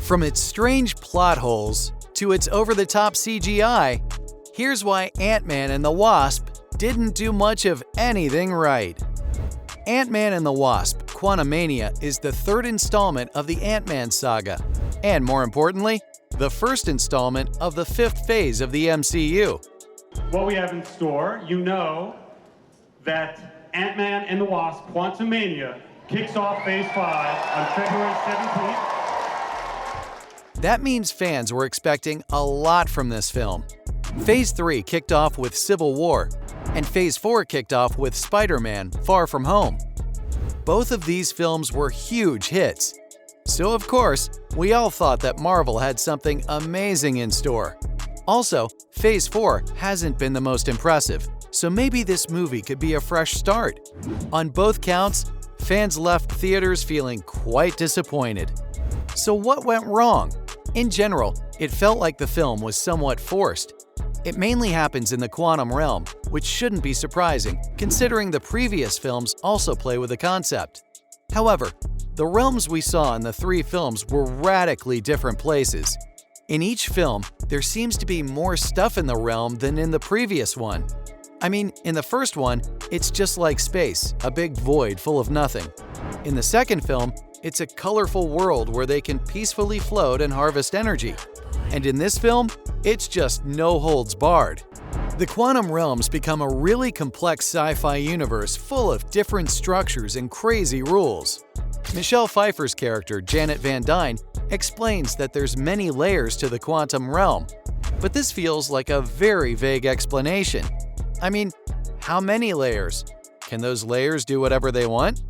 From its strange plot holes to its over-the-top CGI, here's why Ant-Man and the Wasp didn't do much of anything right. Ant-Man and the Wasp Quantamania is the third installment of the Ant-Man saga, and more importantly, the first installment of the fifth phase of the MCU. What we have in store, you know that Ant-Man and the Wasp Quantamania kicks off Phase 5 on February 17th. That means fans were expecting a lot from this film. Phase 3 kicked off with Civil War, and Phase 4 kicked off with Spider-Man: Far From Home. Both of these films were huge hits. So of course, we all thought that Marvel had something amazing in store. Also, Phase 4 hasn't been the most impressive, so maybe this movie could be a fresh start. On both counts, fans left theaters feeling quite disappointed. So what went wrong? In general, it felt like the film was somewhat forced. It mainly happens in the quantum realm, which shouldn't be surprising, considering the previous films also play with the concept. However, the realms we saw in the three films were radically different places. In each film, there seems to be more stuff in the realm than in the previous one. I mean, in the first one, it's just like space, a big void full of nothing. In the second film, it's a colorful world where they can peacefully float and harvest energy. And in this film, it's just no holds barred. The quantum realms become a really complex sci-fi universe full of different structures and crazy rules. Michelle Pfeiffer's character, Janet Van Dyne, explains that there's many layers to the quantum realm, but this feels like a very vague explanation. I mean, how many layers? Can those layers do whatever they want?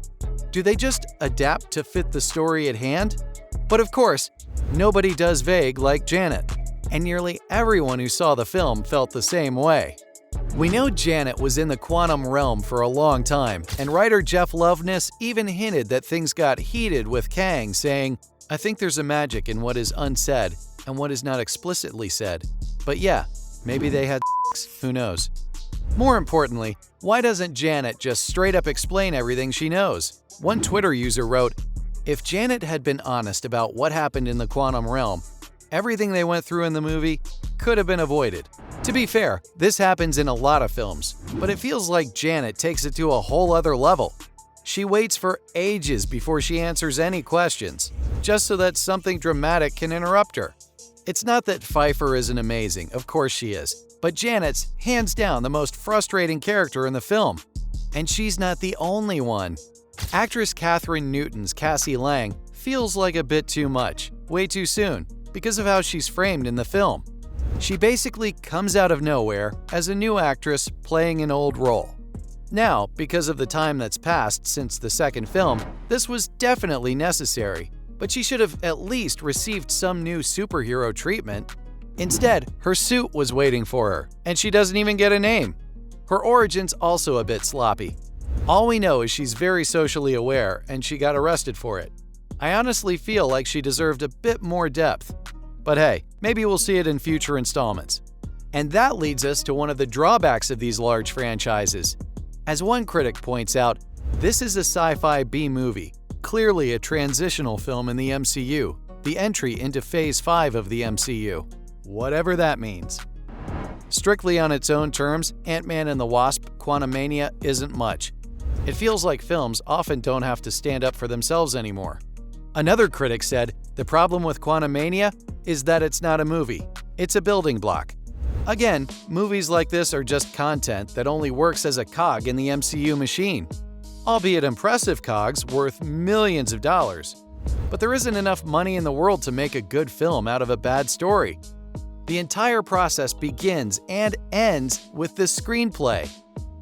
Do they just adapt to fit the story at hand? But of course, nobody does vague like Janet, and nearly everyone who saw the film felt the same way. We know Janet was in the quantum realm for a long time, and writer Jeff Loveness even hinted that things got heated with Kang, saying, "I think there's a magic in what is unsaid and what is not explicitly said." But yeah, maybe they had sex, who knows? More importantly, why doesn't Janet just straight up explain everything she knows? One Twitter user wrote, "If Janet had been honest about what happened in the quantum realm, everything they went through in the movie could have been avoided." To be fair, this happens in a lot of films, but it feels like Janet takes it to a whole other level. She waits for ages before she answers any questions, just so that something dramatic can interrupt her. It's not that Pfeiffer isn't amazing, of course she is, but Janet's hands down the most frustrating character in the film. And she's not the only one. Actress Catherine Newton's Cassie Lang feels like a bit too much, way too soon, because of how she's framed in the film. She basically comes out of nowhere as a new actress playing an old role. Now, because of the time that's passed since the second film, this was definitely necessary, but she should have at least received some new superhero treatment. Instead, her suit was waiting for her, and she doesn't even get a name. Her origin's also a bit sloppy. All we know is she's very socially aware, and she got arrested for it. I honestly feel like she deserved a bit more depth. But hey, maybe we'll see it in future installments. And that leads us to one of the drawbacks of these large franchises. As one critic points out, this is a sci-fi B-movie, clearly a transitional film in the MCU, the entry into Phase 5 of the MCU, whatever that means. Strictly on its own terms, Ant-Man and the Wasp Quantamania isn't much. It feels like films often don't have to stand up for themselves anymore. Another critic said, the problem with Quantamania is that it's not a movie, it's a building block. Again, movies like this are just content that only works as a cog in the MCU machine. Albeit impressive cogs worth millions of dollars. But there isn't enough money in the world to make a good film out of a bad story. The entire process begins and ends with the screenplay.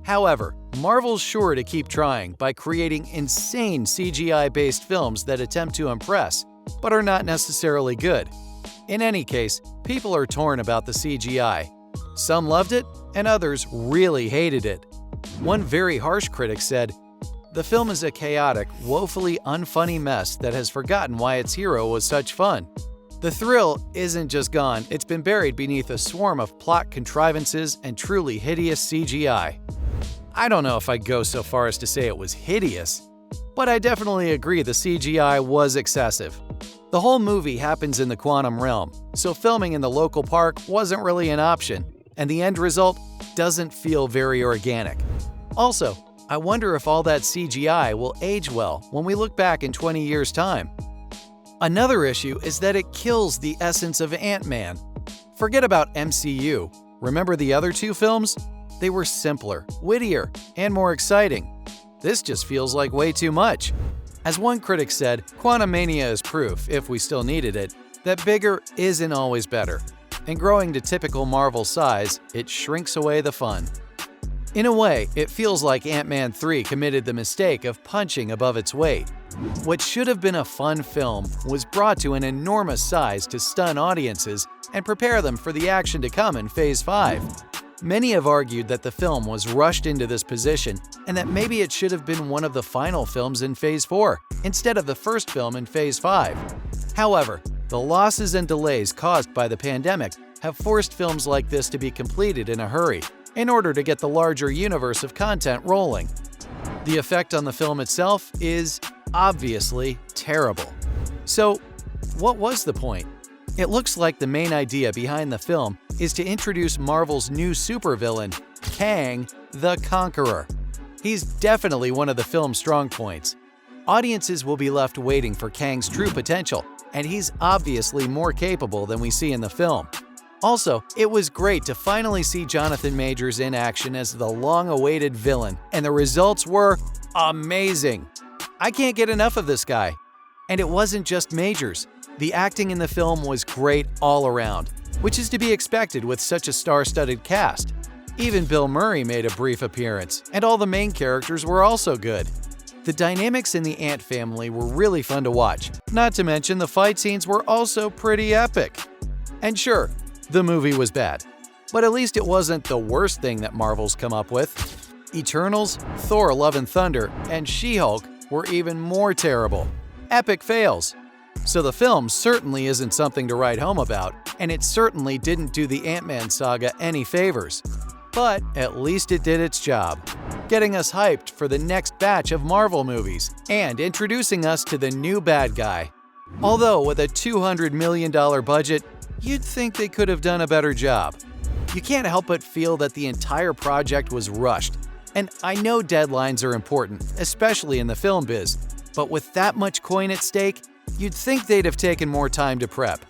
However, Marvel's sure to keep trying by creating insane CGI-based films that attempt to impress, but are not necessarily good. In any case, people are torn about the CGI. Some loved it, and others really hated it. One very harsh critic said, "The film is a chaotic, woefully unfunny mess that has forgotten why its hero was such fun. The thrill isn't just gone, it's been buried beneath a swarm of plot contrivances and truly hideous CGI." I don't know if I'd go so far as to say it was hideous, but I definitely agree the CGI was excessive. The whole movie happens in the quantum realm, so filming in the local park wasn't really an option, and the end result doesn't feel very organic. Also, I wonder if all that CGI will age well when we look back in 20 years' time. Another issue is that it kills the essence of Ant-Man. Forget about MCU. Remember the other two films? They were simpler, wittier, and more exciting. This just feels like way too much. As one critic said, Quantumania is proof, if we still needed it, that bigger isn't always better. And growing to typical Marvel size, it shrinks away the fun. In a way, it feels like Ant-Man 3 committed the mistake of punching above its weight. What should have been a fun film was brought to an enormous size to stun audiences and prepare them for the action to come in Phase 5. Many have argued that the film was rushed into this position and that maybe it should have been one of the final films in Phase 4 instead of the first film in Phase 5. However, the losses and delays caused by the pandemic have forced films like this to be completed in a hurry in order to get the larger universe of content rolling. The effect on the film itself is obviously terrible. So, what was the point? It looks like the main idea behind the film is to introduce Marvel's new supervillain, Kang the Conqueror. He's definitely one of the film's strong points. Audiences will be left waiting for Kang's true potential, and he's obviously more capable than we see in the film. Also, it was great to finally see Jonathan Majors in action as the long-awaited villain, and the results were amazing. I can't get enough of this guy. And it wasn't just Majors. The acting in the film was great all around, which is to be expected with such a star-studded cast. Even Bill Murray made a brief appearance, and all the main characters were also good. The dynamics in the Ant family were really fun to watch, not to mention the fight scenes were also pretty epic. And sure, the movie was bad, but at least it wasn't the worst thing that Marvel's come up with. Eternals, Thor: Love and Thunder, and She-Hulk were even more terrible. Epic fails. So the film certainly isn't something to write home about, and it certainly didn't do the Ant-Man saga any favors. But at least it did its job, getting us hyped for the next batch of Marvel movies and introducing us to the new bad guy. Although with a $200 million budget, you'd think they could have done a better job. You can't help but feel that the entire project was rushed. And I know deadlines are important, especially in the film biz, but with that much coin at stake, you'd think they'd have taken more time to prep.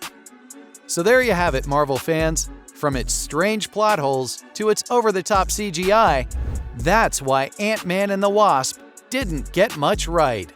So there you have it, Marvel fans. From its strange plot holes to its over-the-top CGI, that's why Ant-Man and the Wasp didn't get much right.